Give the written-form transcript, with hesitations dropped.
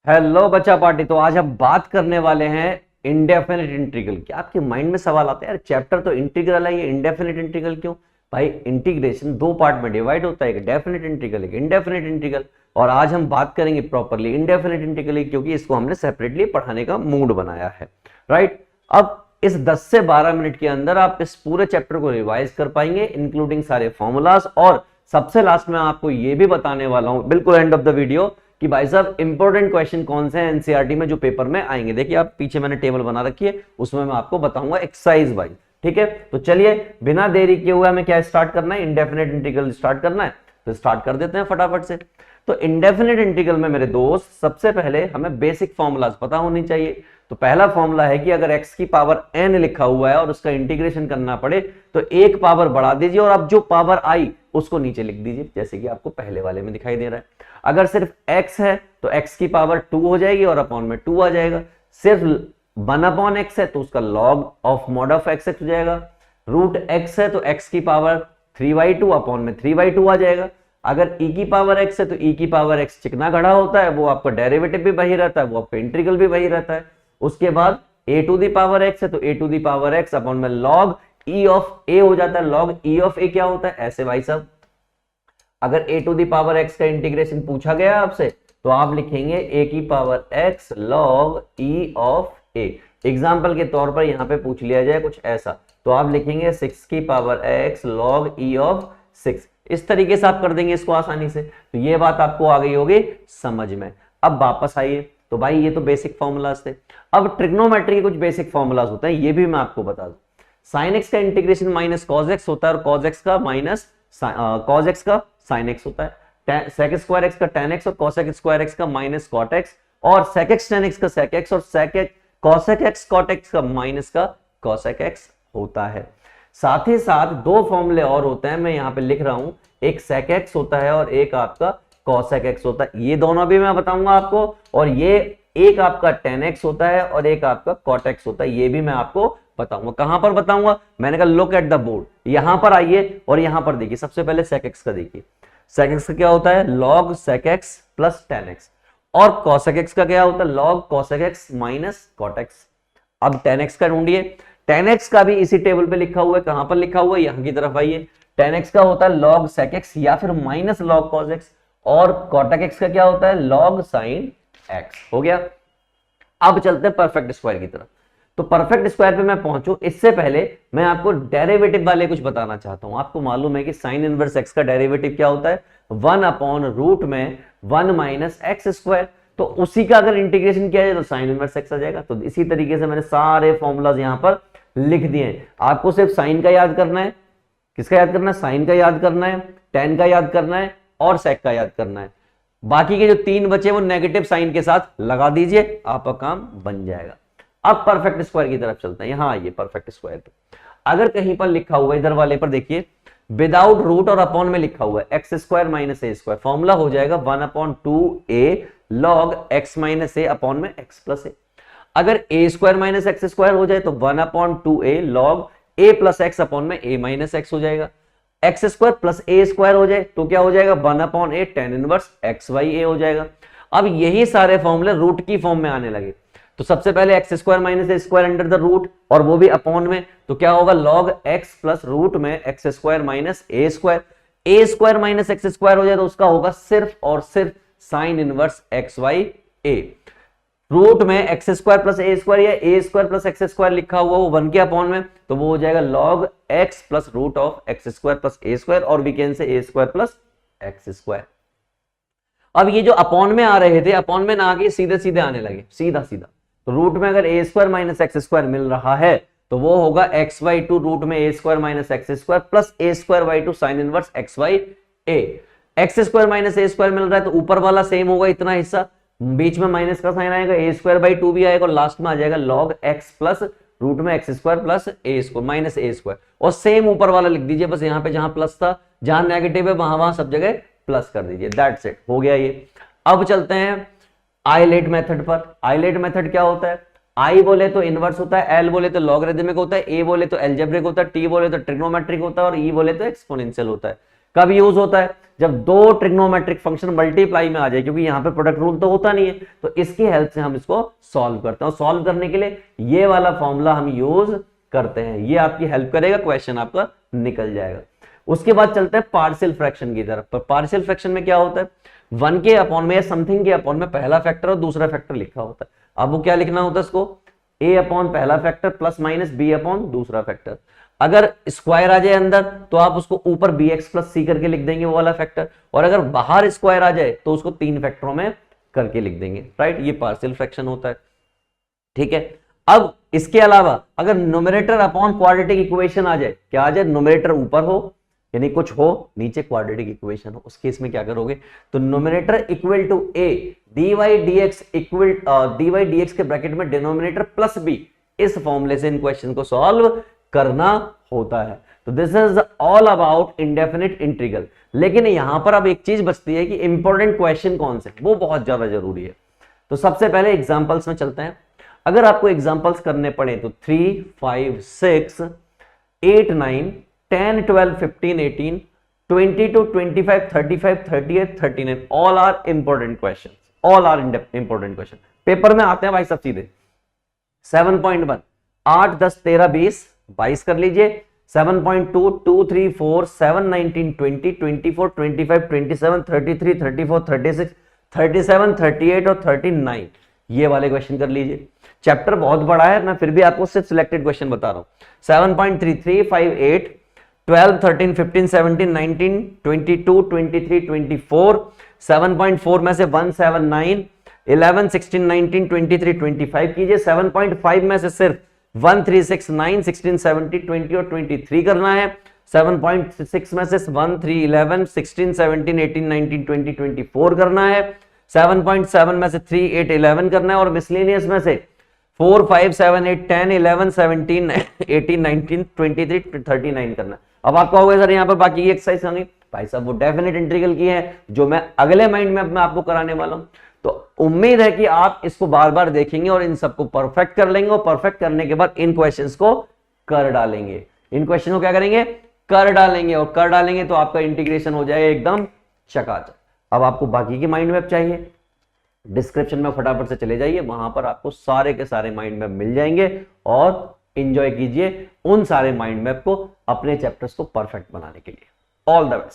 Hello बच्चा party. तो आज हम बात करने वाले हैं इंडेफिनिट इंटीग्रल। क्या आपके माइंड में सवाल आता है यार, चैप्टर तो इंटीग्रल है, ये इंडेफिनिट इंटीग्रल क्यों? भाई इंटीग्रेशन दो पार्ट में डिवाइड होता है, एक डेफिनिट इंटीग्रल एक इंडेफिनिट इंटीग्रल। और आज हम बात करेंगे प्रॉपरली इंडेफिनिट इंटीग्रल क्योंकि इसको हमने सेपरेटली पढ़ाने का मूड बनाया है। राइट, अब इस 10 से 12 मिनट के अंदर आप इस पूरे चैप्टर को रिवाइज कर पाएंगे इंक्लूडिंग सारे फॉर्मूलाज। और सबसे लास्ट में आपको ये भी बताने वाला हूं बिल्कुल एंड ऑफ द वीडियो कि भाई साहब इंपॉर्टेंट क्वेश्चन कौन से हैं एनसीईआरटी में जो पेपर में आएंगे। देखिए आप पीछे मैंने टेबल बना रखी है, उसमें मैं आपको बताऊंगा एक्सरसाइज वाइज। ठीक है, तो चलिए बिना देरी किए हुए हमें क्या स्टार्ट करना है, इंडेफिनिट इंटीग्रल स्टार्ट करना है। तो स्टार्ट कर देते हैं फटाफट से। तो इंडेफिनिट इंटीग्रल में मेरे दोस्त सबसे पहले हमें बेसिक फॉर्मूलाज पता होनी चाहिए। तो पहला फॉर्मूला है कि अगर x की पावर n लिखा हुआ है और उसका इंटीग्रेशन करना पड़े तो एक पावर बढ़ा दीजिए और अब जो पावर आई उसको नीचे लिख दीजिए, जैसे कि आपको पहले वाले में दिखाई दे रहा है। अगर सिर्फ x है तो x की पावर 2 हो जाएगी और अपॉन में 2 आ जाएगा। सिर्फ 1 अपॉन x है तो उसका log of mod of x हो जाएगा। रूट x है तो x की पावर 3/2 अपॉन में 3/2 आ जाएगा। अगर e की पावर x है तो e की पावर x चिकना घड़ा होता है, वो आपका डेरिवेटिव भी वही रहता है, वो आपका इंटीग्रल भी वही रहता है। उसके बाद a to the power x है तो a to the power x upon में log e ऑफ a हो जाता है। log e ऑफ a क्या होता है? ऐसे भाई साहब, अगर a to the power x का इंटीग्रेशन पूछा गया आपसे तो आप लिखेंगे a की power x log e of a। Example के तौर पर यहां पे पूछ लिया जाए कुछ ऐसा तो आप लिखेंगे 6 की power x log e of 6। इस तरीके से आप कर देंगे इसको आसानी से। तो ये बात आपको आ गई होगी समझ में। अब वापस आइए, तो भाई ये तो बेसिक फॉर्मूलाज थे। अब ट्रिग्नोमेट्री के कुछ बेसिक फॉर्मूलाज होते हैं, ये भी मैं आपको बता दूं। साइन एक्स का इंटीग्रेशन माइनस कॉज एक्स होता है और कॉज एक्स का माइनस कॉज एक्स का साइन एक्स होता है। सेक स्क्वायर एक्स का टेन एक्स और कॉसेक स्क्वायर एक्स का माइनस कॉट एक्स और सेक एक्स टेन एक्स का सेक एक्स और sec cosec x cot x का माइनस का कॉसेक एक्स होता है। साथ ही साथ दो फॉर्मूले और होते हैं, मैं यहां पे लिख रहा हूं, एक सेक एक्स होता है और एक आपका कॉसेक एक्स होता है। ये दोनों भी मैं बताऊंगा आपको। और ये एक आपका टेन एक्स होता है और एक आपका कॉट एक्स होता है, ये भी मैं आपको बताऊंगा। कहां पर बताऊंगा? मैंने कहा लुक एट द बोर्ड, यहां पर आइए और यहां पर देखिए। सबसे पहले सेक एक्स का देखिए, सेक एक्स का क्या होता है? log sec x plus tan x. और कॉसेक एक्स का क्या होता है? log cosec x minus cot x. अब टेन एक्स का ढूंढिए। टेन एक्स का भी इसी टेबल पे लिखा हुआ है। कहां पर लिखा हुआ है? यहां की तरफ आइए। टेन एक्स का होता है log सेक एक्स या फिर माइनस log कॉस एक्स और कॉटेक एक्स का क्या होता है? log sine x. हो गया। अब चलते हैं परफेक्ट स्क्वायर की तरफ। तो परफेक्ट स्क्वायर पे मैं पहुंचू इससे पहले मैं आपको डेरिवेटिव वाले कुछ बताना चाहता हूं। आपको मालूम है कि साइन इनवर्स एक्स का डेरिवेटिव क्या होता है? 1 अपॉन रूट में 1 माइनस एक्स स्क्वायर। तो उसी का अगर इंटीग्रेशन किया जाए तो साइन इनवर्स एक्स आ जाएगा। तो इसी तरीके से मैंने सारे फॉर्मूलाज यहां पर लिख दिए हैं। आपको सिर्फ साइन का याद करना है। किसका याद करना है? साइन का याद करना है, टेन का याद करना है और सेक का याद करना है। बाकी के जो तीन बचे वो नेगेटिव साइन के साथ लगा दीजिए, आपका काम बन जाएगा। अब परफेक्ट स्क्वायर की तरफ चलते हैं। यहां आइए परफेक्ट स्क्वायर पे। अगर कहीं पर लिखा हुआ है, इधर वाले पर देखिए, विदाउट रूट और अपॉन में लिखा हुआ है x square minus a square, formula हो जाएगा 1 upon 2a log x minus a upon में x प्लस ए। अगर a square minus x square हो जाए तो 1 upon 2a log a plus x upon में a माइनस एक्स हो जाएगा। X square plus a square हो जाए तो क्या हो जाएगा? 1 upon a tan inverse x Y a हो जाएगा। अब यही सारे फॉर्मूले रूट की फॉर्म में आने लगे। तो सबसे पहले x square minus a square under the root और वो भी अपॉन में, तो क्या होगा? log एक्स प्लस रूट में x square minus a square. A square minus x square हो जाए तो उसका होगा सिर्फ और सिर्फ sine inverse x Y a. Root में x square plus a square या a square plus x square लिखा हुआ वो 1 के अपॉन में, तो वो हो जाएगा log x plus root of x square plus a square और we can say a square plus x square. अब ये जो अपॉन में आ रहे थे, अपॉन में ना आके सीधे सीधे आने लगे, सीधा सीधा। तो रूट में अगर ए स्क्वायर माइनस एक्स स्क्वायर मिल रहा है तो वो होगा एक्स वाई टू रूट में a square minus x square plus a square by two sine inverse x Y a. X square minus a square मिल रहा है तो ऊपर वाला सेम होगा, इतना हिस्सा, बीच में माइनस का साइन आएगा, ए स्क्वायर बाई 2 भी आएगा और लास्ट में आ जाएगा log एक्स प्लस रूट में x square plus a square minus a square. और सेम ऊपर वाला लिख दीजिए, बस यहाँ पे जहां प्लस था, जहां नेगेटिव है वहां सब जगह प्लस कर दीजिए। दैट्स इट, हो गया ये। अब चलते हैं आइलेट मेथड पर। आइलेट मेथड क्या होता है? आई बोले तो इनवर्स होता है, एल बोले तो लॉगरिथमिक होता है, ए बोले तो एल्जेब्रिक होता है, टी बोले तो ट्रिग्नोमेट्रिक होता है और ई बोले तो एक्सपोनेंशियल होता है। कब यूज होता है? जब दो ट्रिग्नोमेट्रिक फंक्शन मल्टीप्लाई में आ जाए, क्योंकि यहाँ पे प्रोडक्ट रूल तो होता नहीं है, तो इसकी हेल्प से हम इसको सॉल्व करते हैं। और सॉल्व करने के लिए ये वाला फॉर्मूला हम यूज करते हैं, ये आपकी हेल्प करेगा, क्वेश्चन आपका निकल जाएगा। उसके बाद चलते हैं पार्शियल फ्रैक्शन की तरफ। पर पार्शियल फ्रैक्शन में क्या होता है? 1 के अपॉन में या समथिंग के अपॉन में पहला फैक्टर और दूसरा फैक्टर लिखा होता है। अब वो क्या लिखना होता है इसको? a अपॉन पहला factor plus minus b upon दूसरा फैक्टर। अगर स्क्वायर आ जाए अंदर तो आप उसको ऊपर bx प्लस c करके लिख देंगे वो वाला फैक्टर, और अगर बाहर स्क्वायर आ जाए तो उसको 3 फैक्टरों में करके लिख देंगे, राइट? ये पार्शियल फ्रैक्शन होता है, ठीक है। अब इसके अलावा अगर न्यूमरेटर अपॉन क्वाड्रेटिक इक्वेशन आ जाए, क्या आ जाए? न्यूमरेटर ऊपर हो यानी कुछ हो, नीचे क्वाड्रेटिक इक्वेशन हो, उस केस में क्या करोगे? तो numerator equal to a dy dx equal dy dx के ब्रैकेट में डिनोमिनेटर प्लस b, इस फॉर्मूले से इन क्वेश्चन को सॉल्व करना होता है। तो this is all about indefinite integral. लेकिन यहां पर अब एक चीज बचती है कि इंपॉर्टेंट क्वेश्चन कौन से, वो बहुत ज्यादा जरूरी है। तो सबसे पहले एग्जांपल्स में चलते हैं। अगर आपको एग्जांपल्स करने पड़े तो 3, 5, 6, 8, 9, 10, 12, 15, 18, 22, 25, 35, 38, 39 all are important question, all are important question. Paper में आते हैं भाई सब सीधे। 7.1 8, 10, 13, 20, 22 कर लीजिए। 7.2 2, 3, 4, 7, 19, 20, 24, 25, 27, 33, 34, 36, 37, 38 और 39, ये वाले क्वेश्चन कर लीजिए। चैप्टर बहुत बड़ा है, मैं फिर भी आपको सिर्फ सिलेक्टेड क्वेश्चन बता रहा हूं। 7.33, 5, 8, 12, 13, 15, 17, 19, 22, 23, 24, 7.4 में से 1, 7, 9, 11, 16, 19, 23, 25 कीजिए। 7.5 में से सिर्फ 1, 3, 6, 9, 16, 17, 20 और 23 करना है। 7.6 में से 1, 3, 11, 16, 17, 18, 19, 20, 24 करना है। 7.7 में से 3, 8, 11 करना है, और मिसलेनियस में से 4, 5, 7, 8, 10, 11, 17, 18, 19, 23, 39 करना है। अब आप कहोगे सर यहाँ पर बाकी की एक्सरसाइज होंगी, भाई साहब वो डेफिनेट इंटीग्रल की है जो मैं अगले माइंड मैप में आपको कराने वाला हूं। तो उम्मीद है कि आप इसको बार बार देखेंगे और इन सबको परफेक्ट कर लेंगे, और परफेक्ट करने के बाद इन क्वेश्चंस को कर डालेंगे। इन क्वेश्चन को क्या करेंगे? कर डालेंगे, और कर डालेंगे तो आपका इंटीग्रेशन हो जाएगा एकदम चकाचक। अब आपको बाकी के माइंड मैप चाहिए, डिस्क्रिप्शन में फटाफट से चले जाइए, वहां पर आपको सारे के सारे माइंड मैप मिल जाएंगे, और एंजॉय कीजिए उन सारे माइंड मैप को अपने चैप्टर्स को परफेक्ट बनाने के लिए। All the best.